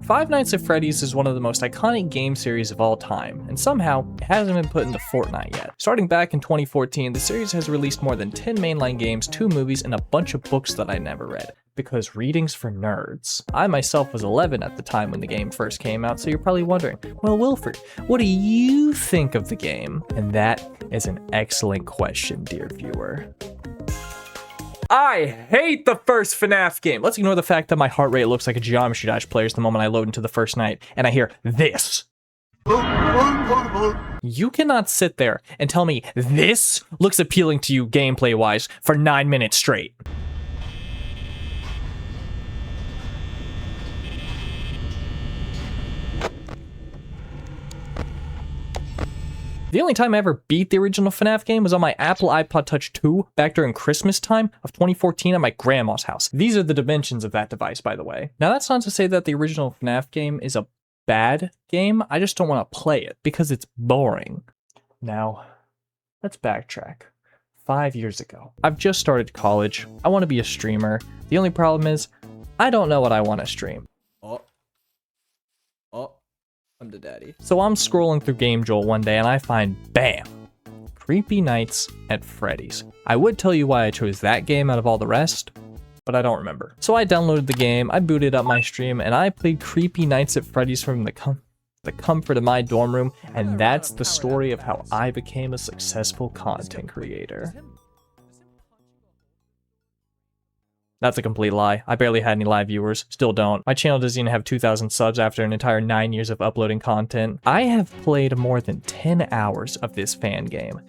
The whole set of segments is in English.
Five Nights at Freddy's is one of the most iconic game series of all time, and somehow it hasn't been put into Fortnite yet. Starting back in 2014, the series has released more than 10 mainline games, 2 movies, and a bunch of books that I never read. Because reading's for nerds. I myself was 11 at the time when the game first came out, so you're probably wondering, well, Wilfert, what do you think of the game? And that is an excellent question, dear viewer. I hate the first FNaF game. Let's ignore the fact that my heart rate looks like a Geometry Dash player's the moment I load into the first night and I hear this. You cannot sit there and tell me this looks appealing to you gameplay-wise for 9 minutes straight. The only time I ever beat the original FNaF game was on my Apple iPod Touch 2 back during Christmas time of 2014 at my grandma's house. These are the dimensions of that device, by the way. Now, that's not to say that the original FNaF game is a bad game. I just don't want to play it because it's boring. Now, let's backtrack. 5 years ago. I've just started college. I want to be a streamer. The only problem is, I don't know what I want to stream. I'm the daddy. So I'm scrolling through GameJolt one day and I find, bam, Creepy Nights at Freddy's. I would tell you why I chose that game out of all the rest, but I don't remember. So I downloaded the game, I booted up my stream, and I played Creepy Nights at Freddy's from the comfort of my dorm room, and that's the story of how I became a successful content creator. That's a complete lie. I barely had any live viewers. Still don't. My channel doesn't even have 2,000 subs after an entire 9 years of uploading content. I have played more than 10 hours of this fan game,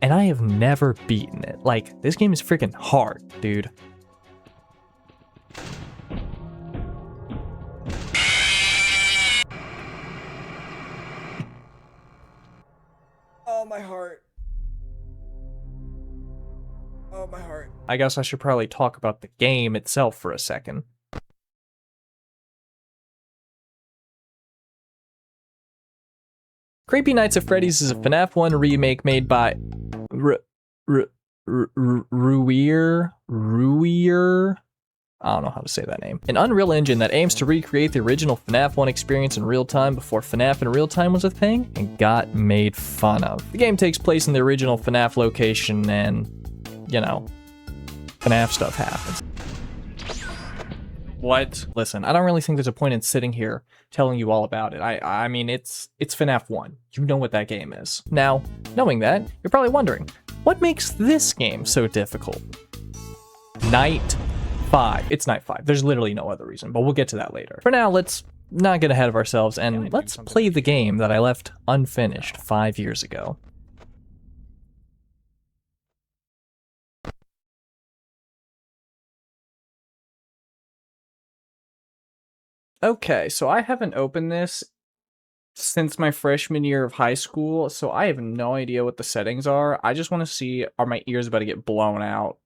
and I have never beaten it. Like, this game is freaking hard, dude. Oh, my heart. Oh, my heart. I guess I should probably talk about the game itself for a second. Creepy Nights at Freddy's is a FNaF 1 remake made by Ruier? I don't know how to say that name. An Unreal Engine that aims to recreate the original FNaF 1 experience in real time before FNaF in real time was a thing and got made fun of. The game takes place in the original FNaF location and, you know, FNaF stuff happens. What? Listen, I don't really think there's a point in sitting here telling you all about it. I mean, it's FNaF 1. You know what that game is. Now, knowing that, you're probably wondering, what makes this game so difficult? Night 5. It's Night 5. There's literally no other reason, but we'll get to that later. For now, let's not get ahead of ourselves and let's play the game that I left unfinished 5 years ago. Okay, so I haven't opened this since my freshman year of high school, so I have no idea what the settings are. I just want to see, are my ears about to get blown out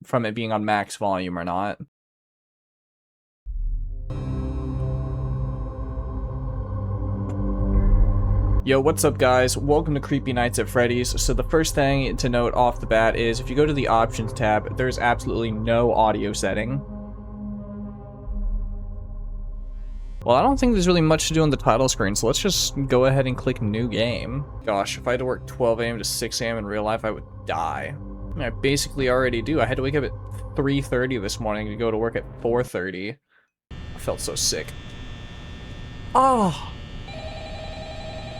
from it being on max volume or not? Yo, what's up guys? Welcome to Creepy Nights at Freddy's. So the first thing to note off the bat is if you go to the options tab, there's absolutely no audio setting. Well, I don't think there's really much to do on the title screen, so let's just go ahead and click new game. Gosh, if I had to work 12 a.m. to 6 a.m. in real life, I would die. I mean, I basically already do. I had to wake up at 3:30 this morning to go to work at 4:30. I felt so sick. Oh!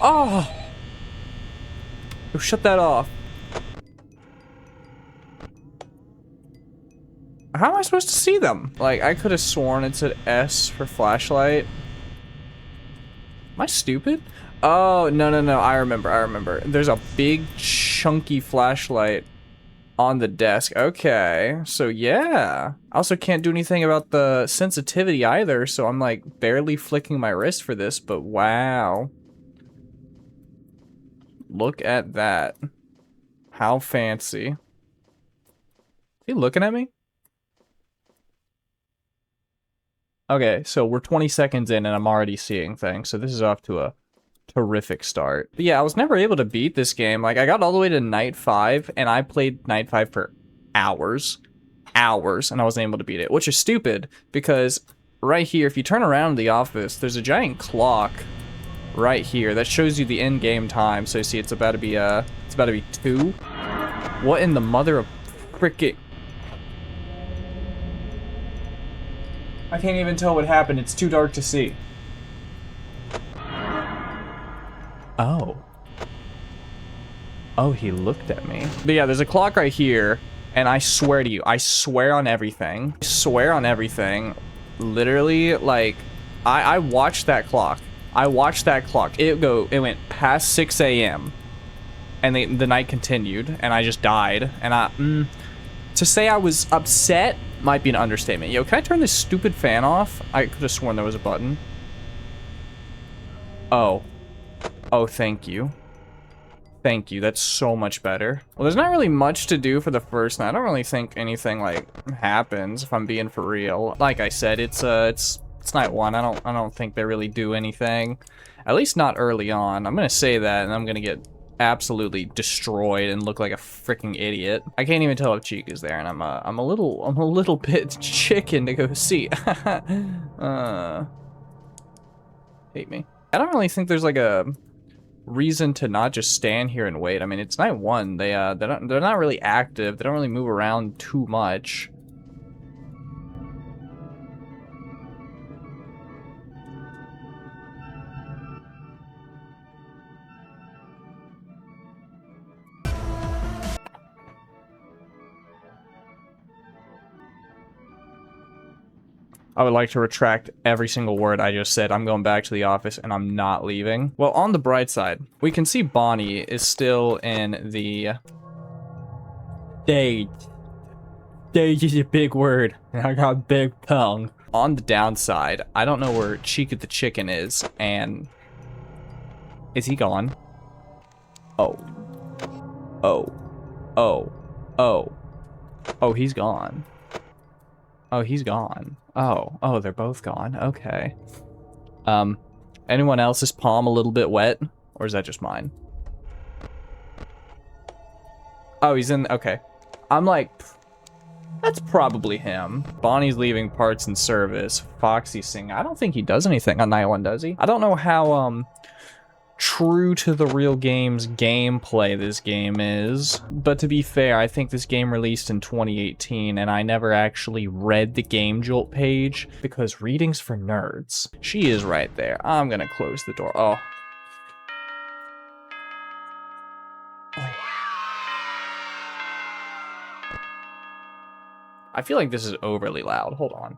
Oh! Oh, shut that off. How am I supposed to see them? Like, I could have sworn it said S for flashlight. Am I stupid? Oh, no. I remember. There's a big, chunky flashlight on the desk. Okay, so yeah. I also can't do anything about the sensitivity either, so I'm like barely flicking my wrist for this, but wow. Look at that. How fancy. Is he looking at me? Okay, so we're 20 seconds in and I'm already seeing things, so this is off to a terrific start. But yeah, I was never able to beat this game. Like, I got all the way to Night 5, and I played Night 5 for hours, and I wasn't able to beat it, which is stupid, because right here, if you turn around the office, there's a giant clock right here that shows you the in-game time. So you see it's about to be 2. What in the mother of frickin'... I can't even tell what happened. It's too dark to see. Oh. Oh, he looked at me. But yeah, there's a clock right here, and I swear to you, I swear on everything. I swear on everything. Literally, like, I watched that clock. I watched that clock. It went past 6 a.m. and the night continued, and I just died. And to say I was upset might be an understatement. Yo, can I turn this stupid fan off? I could have sworn there was a button. Oh. Oh, thank you. Thank you. That's so much better. Well, there's not really much to do for the first night. I don't really think anything like happens, if I'm being for real. Like I said, it's night 1. I don't think they really do anything. At least not early on. I'm gonna say that, and I'm gonna get absolutely destroyed and look like a freaking idiot. I can't even tell if Cheek is there, and I'm a little bit chicken to go see. Hate me. I don't really think there's like a reason to not just stand here and wait. I mean, it's night 1. They're not really active. They don't really move around too much. I would like to retract every single word I just said. I'm going back to the office and I'm not leaving. Well, on the bright side, we can see Bonnie is still in the stage. Stage is a big word, and I got a big tongue. On the downside, I don't know where Chica the Chicken is, and is he gone? Oh. Oh. Oh. Oh. Oh, he's gone. Oh, he's gone. Oh, they're both gone. Okay. Anyone else's palm a little bit wet? Or is that just mine? Oh, he's in... Okay. I'm like... That's probably him. Bonnie's leaving parts in service. Foxy's singing. I don't think he does anything on night 1, does he? I don't know how, true to the real game's gameplay this game is. But to be fair, I think this game released in 2018 and I never actually read the Game Jolt page because reading's for nerds. She is right there. I'm gonna close the door. Oh. I feel like this is overly loud. Hold on.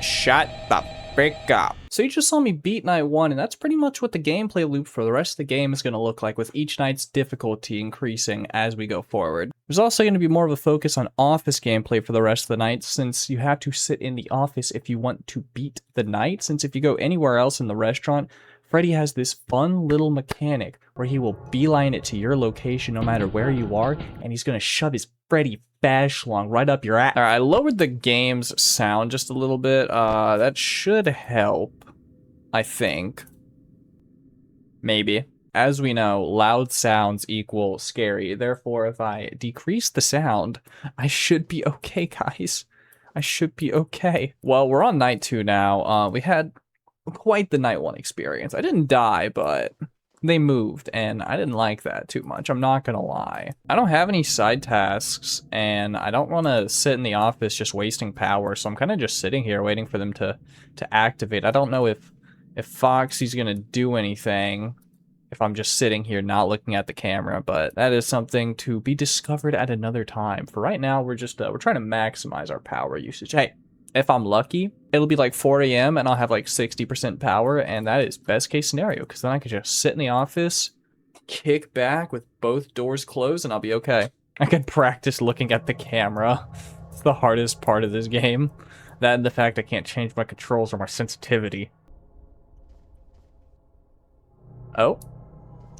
Shut the frick up. So you just saw me beat night 1, and that's pretty much what the gameplay loop for the rest of the game is going to look like, with each night's difficulty increasing as we go forward. There's also going to be more of a focus on office gameplay for the rest of the night, since you have to sit in the office if you want to beat the night, since if you go anywhere else in the restaurant, Freddy has this fun little mechanic where he will beeline it to your location no matter where you are, and he's going to shove his Freddy Fazbear right up your ass. Alright, I lowered the game's sound just a little bit. That should help, I think. Maybe. As we know, loud sounds equal scary. Therefore, if I decrease the sound, I should be okay, guys. I should be okay. Well, we're on night 2 now. We had quite the night 1 experience. I didn't die, but they moved, and I didn't like that too much. I'm not gonna lie. I don't have any side tasks, and I don't want to sit in the office just wasting power, so I'm kind of just sitting here waiting for them to activate. I don't know if Foxy's gonna do anything if I'm just sitting here not looking at the camera, but that is something to be discovered at another time. For right now, we're just we're trying to maximize our power usage. Hey, if I'm lucky, it'll be like 4 a.m. and I'll have like 60% power, and that is best case scenario, because then I could just sit in the office, kick back with both doors closed, and I'll be okay. I can practice looking at the camera. It's the hardest part of this game. That and the fact I can't change my controls or my sensitivity. Oh.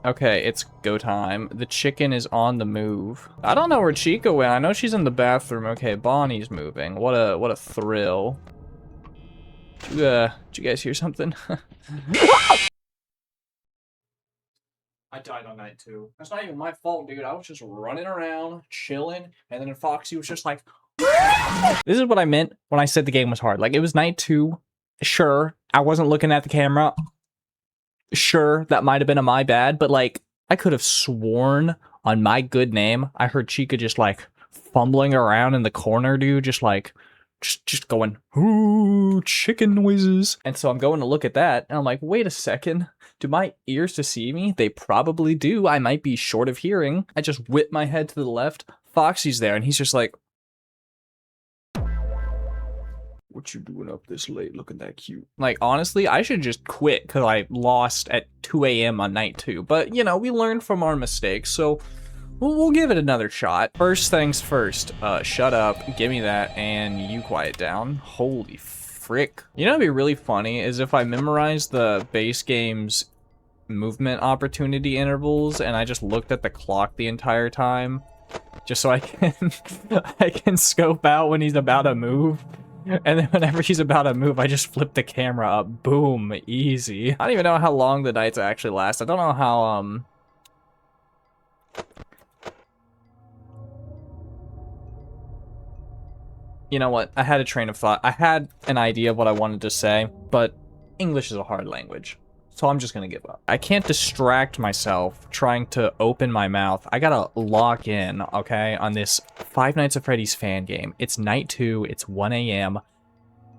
Okay, it's go time. The chicken is on the move. I don't know where Chica went. I know she's in the bathroom. Okay, Bonnie's moving. What a thrill. Did you guys hear something? I died on night 2. That's not even my fault, dude. I was just running around, chilling, and then Foxy was just like, This is what I meant when I said the game was hard. Like, it was night 2. Sure, I wasn't looking at the camera. Sure, that might have been a my bad, but like, I could have sworn on my good name, I heard Chica just like fumbling around in the corner, dude, just like, just going, ooh, chicken noises. And so I'm going to look at that, and I'm like, wait a second. Do my ears deceive me? They probably do. I might be short of hearing. I just whip my head to the left. Foxy's there, and he's just like, what you doing up this late looking that cute? Like, honestly, I should just quit because I lost at 2 a.m. on night 2. But, you know, we learned from our mistakes, so we'll give it another shot. First things first, shut up, give me that, and you quiet down. Holy frick. You know what'd be really funny is if I memorized the base game's movement opportunity intervals and I just looked at the clock the entire time, just so I can I can scope out when he's about to move. And then whenever he's about to move, I just flip the camera up. Boom, easy. I don't even know how long the nights actually last. I don't know how, You know what? I had a train of thought. I had an idea of what I wanted to say, but English is a hard language. So I'm just gonna give up. I can't distract myself trying to open my mouth. I gotta lock in, okay, on this Five Nights at Freddy's fan game. It's night 2, it's 1 a.m.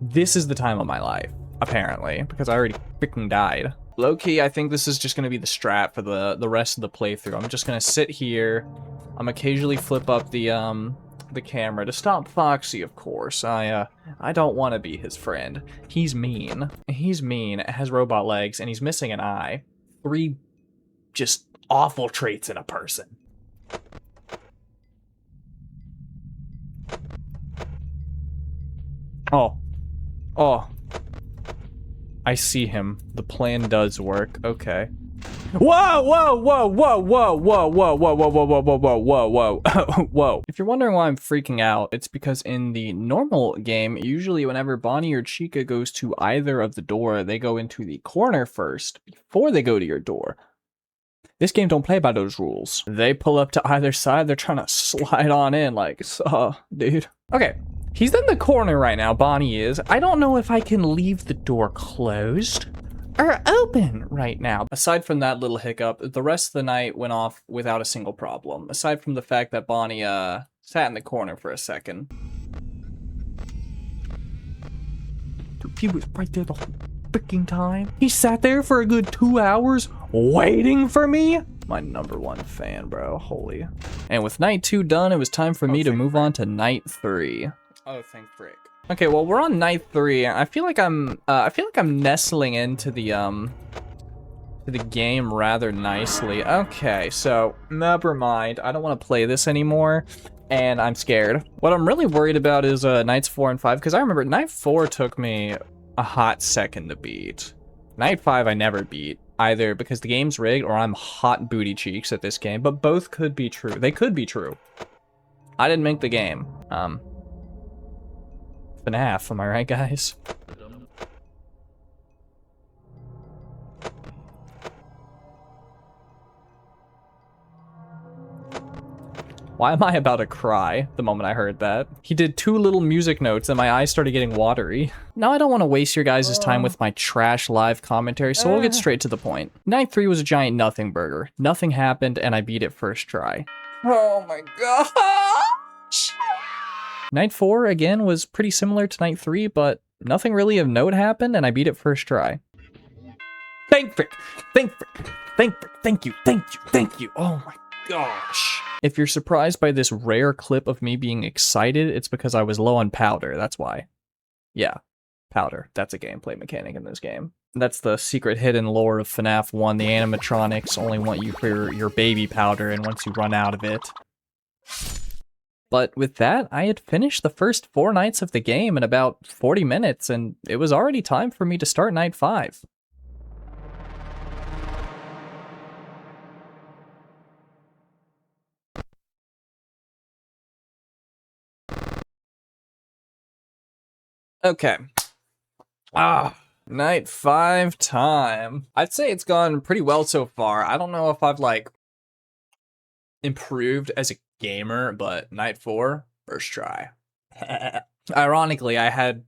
This is the time of my life, apparently, because I already freaking died. Low-key, I think this is just gonna be the strat for the rest of the playthrough. I'm just gonna sit here. I'm occasionally flip up the camera to stop Foxy, of course. I don't want to be his friend. He's mean. He's mean, has robot legs, and he's missing an eye. 3 just awful traits in a person. Oh. Oh. I see him. The plan does work. Okay. Whoa, whoa, whoa, whoa, whoa, whoa, whoa, whoa, whoa, whoa, whoa, whoa, whoa, whoa, whoa. If you're wondering why I'm freaking out, it's because in the normal game, usually whenever Bonnie or Chica goes to either of the door, they go into the corner first before they go to your door. This game don't play by those rules. They pull up to either side, they're trying to slide on in like, dude. Okay, he's in the corner right now, Bonnie is. I don't know if I can leave the door closed are open right now. Aside from that little hiccup, the rest of the night went off without a single problem. Aside from the fact that Bonnie, sat in the corner for a second. Dude, he was right there the whole freaking time. He sat there for a good 2 hours waiting for me. My #1 fan, bro. Holy. And with night 2 done, it was time for me to move on to night 3. Oh, thank frick. Okay, well, we're on night 3. I feel like I'm nestling into the game rather nicely. Okay, so never mind. I don't want to play this anymore, and I'm scared. What I'm really worried about is nights 4 and 5, because I remember night 4 took me a hot second to beat. Night 5 I never beat, either because the game's rigged or I'm hot booty cheeks at this game, but both could be true. They could be true. I didn't make the game. FNaF, am I right, guys? Why am I about to cry the moment I heard that? He did 2 little music notes and my eyes started getting watery. Now I don't want to waste your guys' time with my trash live commentary, so we'll get straight to the point. Night 3 was a giant nothing burger. Nothing happened and I beat it first try. Oh my gosh! Night 4, again, was pretty similar to night 3, but nothing really of note happened and I beat it first try. Thank frick! Thank frick! Thank frick! Thank you! Thank you! Thank you! Oh my gosh. If you're surprised by this rare clip of me being excited, it's because I was low on powder, that's why. Yeah, powder. That's a gameplay mechanic in this game. That's the secret hidden lore of FNaF 1. The animatronics only want you for your baby powder, and once you run out of it. But with that, I had finished the first 4 nights of the game in about 40 minutes, and it was already time for me to start night 5. Okay. Night 5 time. I'd say it's gone pretty well so far. I don't know if I've, like, improved as a gamer, but night 4, first try. Ironically, I had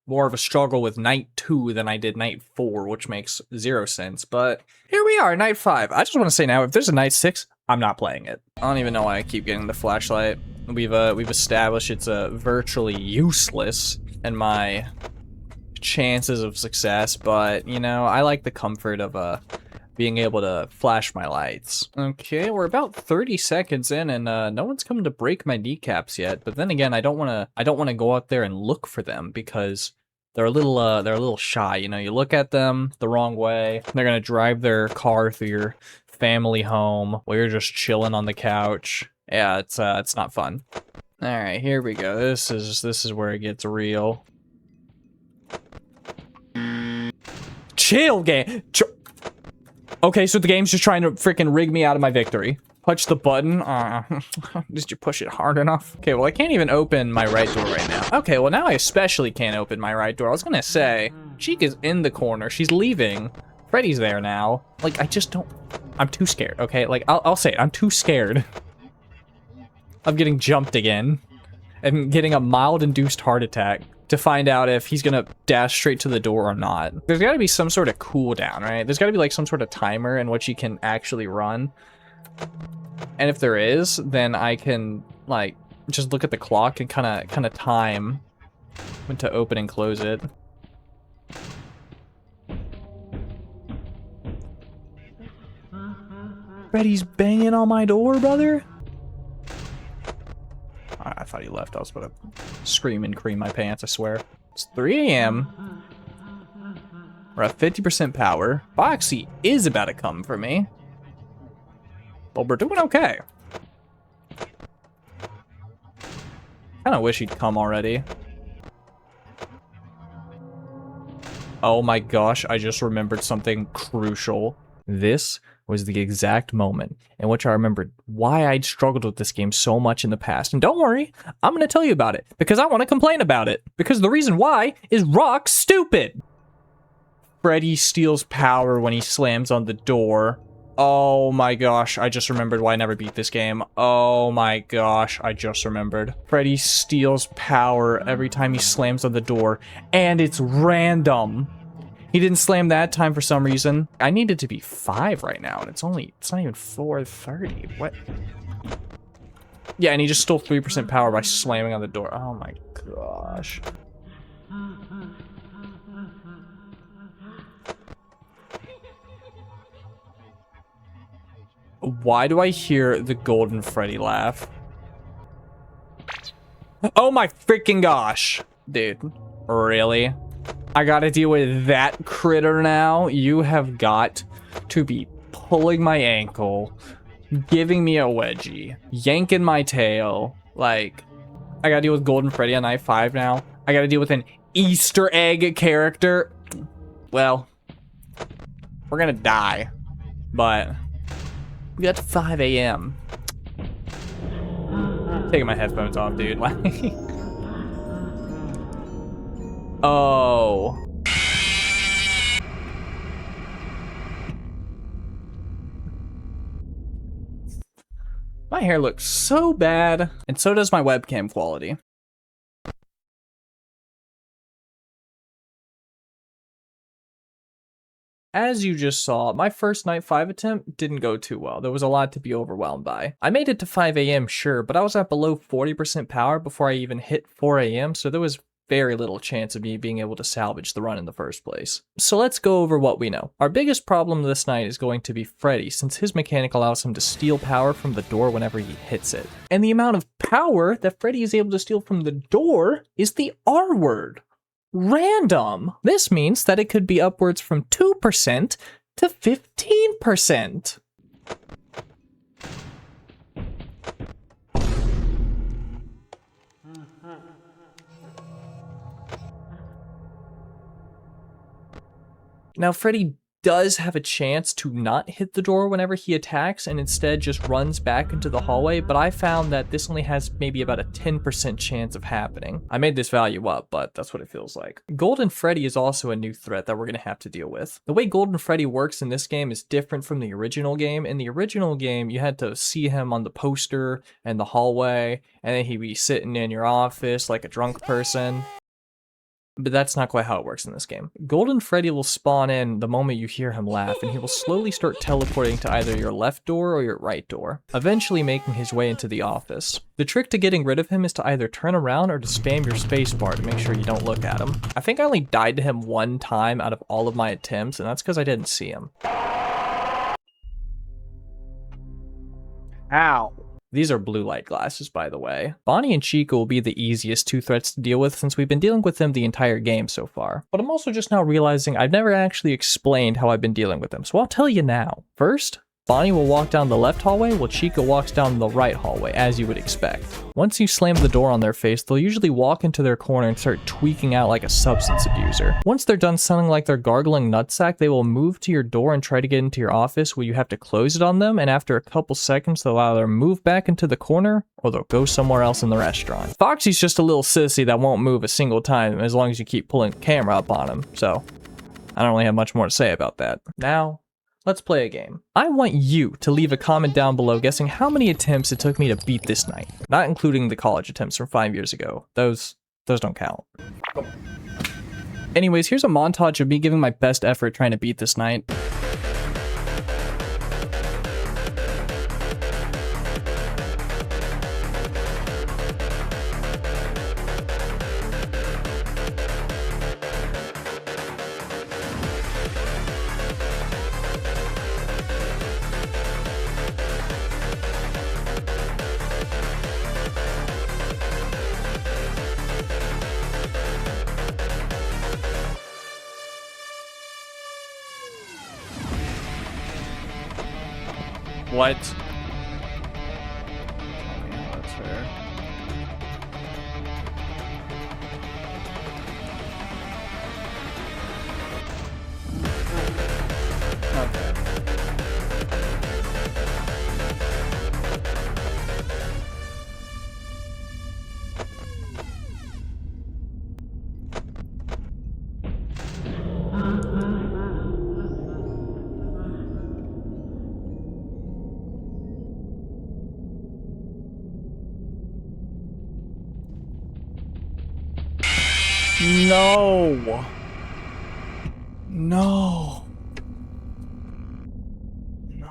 more of a struggle with night 2 than I did night 4, which makes 0 sense, but here we are, night 5. I just want to say now, if there's a night 6, I'm not playing it. I don't even know why I keep getting the flashlight. We've established it's virtually useless in my chances of success, but you know, I like the comfort of being able to flash my lights. Okay, we're about 30 seconds in, and no one's coming to break my kneecaps yet. But then again, I don't want to go out there and look for them because they're a little shy. You know, you look at them the wrong way, they're gonna drive their car through your family home while you're just chilling on the couch. Yeah, it's not fun. All right, here we go. This is where it gets real. Chill, game. Okay, so the game's just trying to freaking rig me out of my victory. Push the button. Did you push it hard enough? Okay, well, I can't even open my right door right now. Okay, well, now I especially can't open my right door. I was gonna say, Cheek is in the corner. She's leaving. Freddy's there now. Like, I just don't... I'm too scared, okay? Like, I'll say it. I'm too scared of getting jumped again and getting a mild-induced heart attack to find out if he's gonna dash straight to the door or not. There's gotta be some sort of cooldown, right? There's gotta be like some sort of timer in which you can actually run. And if there is, then I can like just look at the clock and kind of time when to open and close it. Freddy's banging on my door, brother. I thought he left. I was about to scream and cream my pants, I swear. It's 3 a.m. We're at 50% power. Boxy is about to come for me. But we're doing okay. Kinda wish he'd come already. Oh my gosh, I just remembered something crucial. This was the exact moment in which I remembered why I'd struggled with this game so much in the past. And don't worry, I'm going to tell you about it, because I want to complain about it. Because the reason why is rock stupid. Freddy steals power when he slams on the door. Oh my gosh, I just remembered why I never beat this game. Oh my gosh, I just remembered. Freddy steals power every time he slams on the door, and it's random. He didn't slam that time for some reason. I need it to be 5 right now, and it's not even 4:30. What? Yeah, and he just stole 3% power by slamming on the door. Oh my gosh. Why do I hear the Golden Freddy laugh? Oh my freaking gosh. Dude, really? I gotta deal with that critter now? You have got to be pulling my ankle, giving me a wedgie, yanking my tail. Like, I gotta deal with Golden Freddy on night 5 now. I gotta deal with an Easter egg character. Well, we're gonna die, but we got to 5 a.m. Taking my headphones off, dude. Like, oh. My hair looks so bad, and so does my webcam quality. As you just saw, my first night 5 attempt didn't go too well. There was a lot to be overwhelmed by. I made it to 5 a.m. sure, but I was at below 40% power before I even hit 4 a.m. so there was very little chance of me being able to salvage the run in the first place. So let's go over what we know. Our biggest problem this night is going to be Freddy, since his mechanic allows him to steal power from the door whenever he hits it. And the amount of power that Freddy is able to steal from the door is the R word. Random. This means that it could be upwards from 2% to 15%. Now, Freddy does have a chance to not hit the door whenever he attacks and instead just runs back into the hallway, but I found that this only has maybe about a 10% chance of happening. I made this value up, but that's what it feels like. Golden Freddy is also a new threat that we're going to have to deal with. The way Golden Freddy works in this game is different from the original game. In the original game, you had to see him on the poster and the hallway, and then he'd be sitting in your office like a drunk person. But that's not quite how it works in this game. Golden Freddy will spawn in the moment you hear him laugh, and he will slowly start teleporting to either your left door or your right door, eventually making his way into the office. The trick to getting rid of him is to either turn around or to spam your spacebar to make sure you don't look at him. I think I only died to him one time out of all of my attempts, and that's because I didn't see him. Ow. These are blue light glasses, by the way. Bonnie and Chica will be the easiest two threats to deal with since we've been dealing with them the entire game so far. But I'm also just now realizing I've never actually explained how I've been dealing with them, so I'll tell you now. First, Bonnie will walk down the left hallway while Chica walks down the right hallway, as you would expect. Once you slam the door on their face, they'll usually walk into their corner and start tweaking out like a substance abuser. Once they're done sounding like they're gargling nutsack, they will move to your door and try to get into your office where you have to close it on them, and after a couple seconds they'll either move back into the corner or they'll go somewhere else in the restaurant. Foxy's just a little sissy that won't move a single time as long as you keep pulling the camera up on him, so I don't really have much more to say about that. Now, let's play a game. I want you to leave a comment down below guessing how many attempts it took me to beat this night. Not including the college attempts from 5 years ago. Those don't count. Anyways, here's a montage of me giving my best effort trying to beat this night. What? Yeah, that's fair. Okay. No. No. No.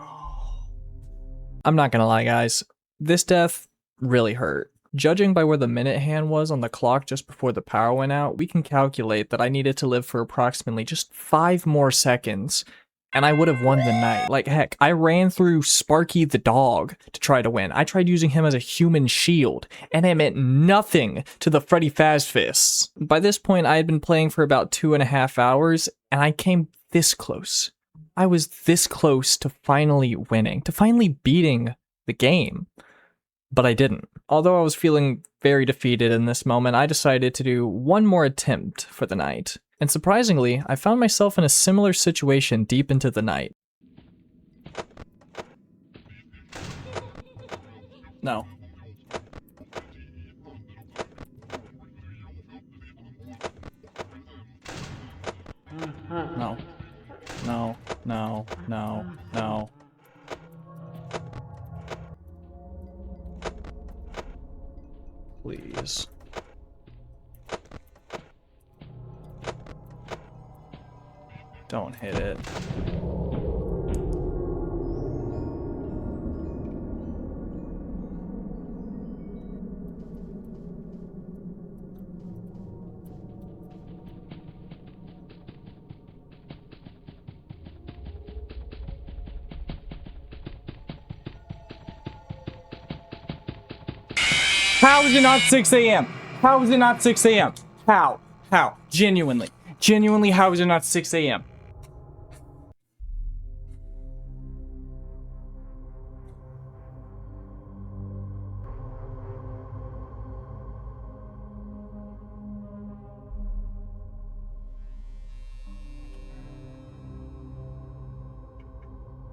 I'm not gonna lie, guys. This death really hurt. Judging by where the minute hand was on the clock just before the power went out, we can calculate that I needed to live for approximately just 5 more seconds, and I would have won the night. Like, heck, I ran through Sparky the dog to try to win. I tried using him as a human shield, and it meant nothing to the Freddy Fazbear. By this point, I had been playing for about 2.5 hours, and I came this close. I was this close to finally winning, to finally beating the game. But I didn't. Although I was feeling very defeated in this moment, I decided to do one more attempt for the night. And surprisingly, I found myself in a similar situation deep into the night. No. No. No. No. No. No. Please. Don't hit it. How is it not 6 a.m.? How is it not 6 a.m.? How? How? Genuinely. Genuinely, how is it not 6 a.m.?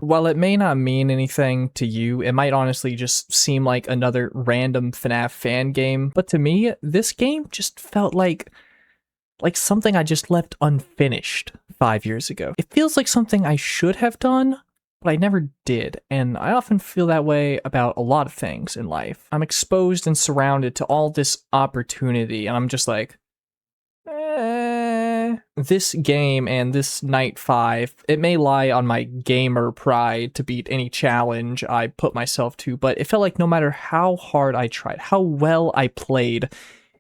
While it may not mean anything to you, it might honestly just seem like another random FNaF fan game, but to me, this game just felt like something I just left unfinished 5 years ago. It feels like something I should have done, but I never did, and I often feel that way about a lot of things in life. I'm exposed and surrounded to all this opportunity, and I'm just like, This game and this Night 5, it may lie on my gamer pride to beat any challenge I put myself to, but it felt like no matter how hard I tried, how well I played,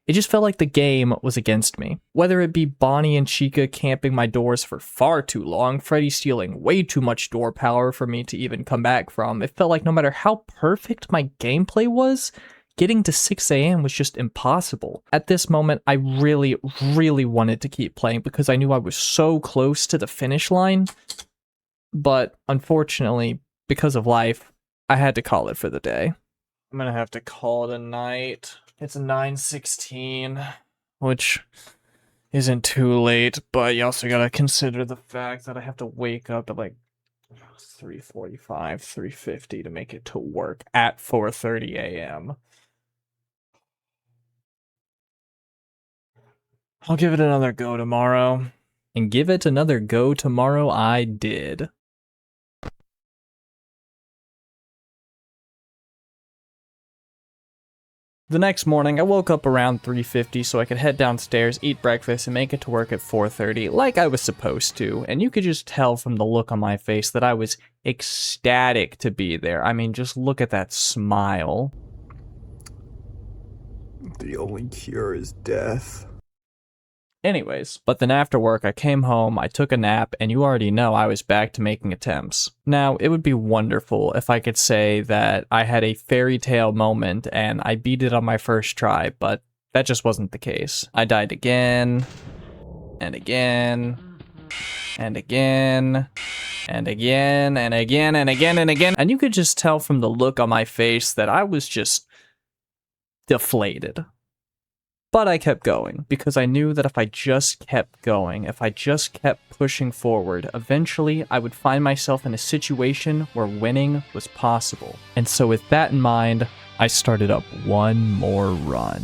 it just felt like the game was against me. Whether it be Bonnie and Chica camping my doors for far too long, Freddy stealing way too much door power for me to even come back from, it felt like no matter how perfect my gameplay was, getting to 6 a.m. was just impossible. At this moment, I really, really wanted to keep playing because I knew I was so close to the finish line, but unfortunately, because of life, I had to call it for the day. I'm gonna have to call it a night. It's 9:16, which isn't too late, but you also gotta consider the fact that I have to wake up at like 3:45, 3:50 to make it to work at 4:30 a.m. I'll give it another go tomorrow. And give it another go tomorrow I did. The next morning, I woke up around 3:50 so I could head downstairs, eat breakfast, and make it to work at 4:30 like I was supposed to, and you could just tell from the look on my face that I was ecstatic to be there. I mean, just look at that smile. The only cure is death. Anyways, but then after work I came home, I took a nap, and you already know I was back to making attempts. Now, it would be wonderful if I could say that I had a fairy tale moment and I beat it on my first try, but that just wasn't the case. I died again, and again, and again, and again, and again, and again, and again, and you could just tell from the look on my face that I was just deflated. But I kept going, because I knew that if I just kept going, if I just kept pushing forward, eventually I would find myself in a situation where winning was possible. And so with that in mind, I started up one more run.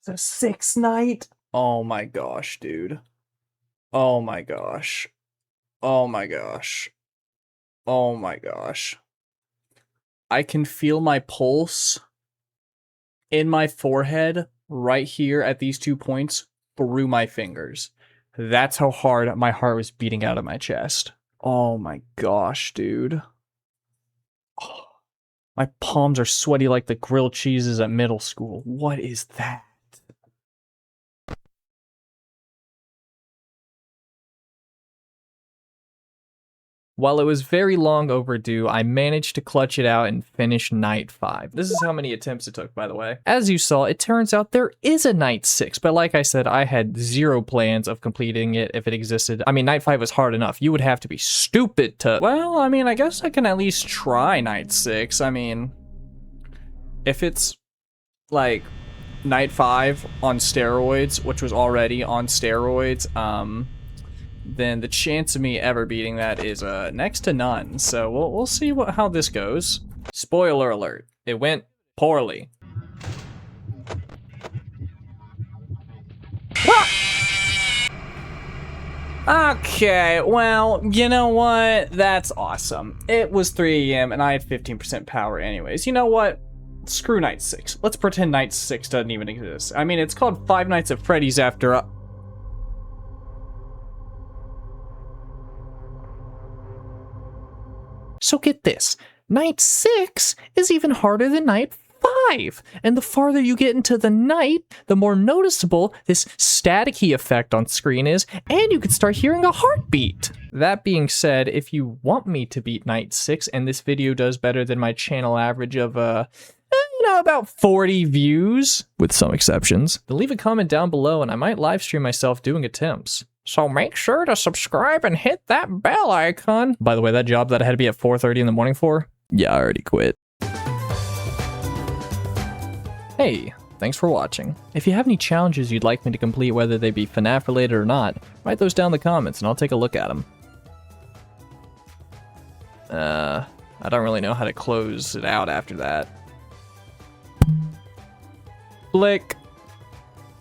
It's a 6 night. Oh my gosh, dude. Oh my gosh. Oh my gosh. Oh my gosh. I can feel my pulse in my forehead right here at these 2 points through my fingers. That's how hard my heart was beating out of my chest. Oh my gosh, dude. Oh, my palms are sweaty like the grilled cheeses at middle school. What is that? While it was very long overdue, I managed to clutch it out and finish night 5. This is how many attempts it took, by the way. As you saw, it turns out there is a night 6, but like I said, I had 0 plans of completing it if it existed. I mean, night 5 was hard enough. You would have to be stupid to... Well, I mean, I guess I can at least try night 6. I mean, if it's, like, night 5 on steroids, which was already on steroids, then the chance of me ever beating that is next to none. So we'll see how this goes. Spoiler alert, it went poorly. Ah! Okay, well, you know what? That's awesome. It was 3 AM and I had 15% power anyways. You know what? Screw night 6. Let's pretend night 6 doesn't even exist. I mean, it's called Five Nights at Freddy's after... So get this, night 6 is even harder than night 5, and the farther you get into the night, the more noticeable this staticky effect on screen is, and you can start hearing a heartbeat. That being said, if you want me to beat night 6, and this video does better than my channel average of, about 40 views, with some exceptions, then leave a comment down below and I might live stream myself doing attempts. So make sure to subscribe and hit that bell icon. By the way, that job that I had to be at 4:30 in the morning for? Yeah, I already quit. Hey, thanks for watching. If you have any challenges you'd like me to complete, whether they be FNaF related or not, write those down in the comments and I'll take a look at them. I don't really know how to close it out after that. Flick.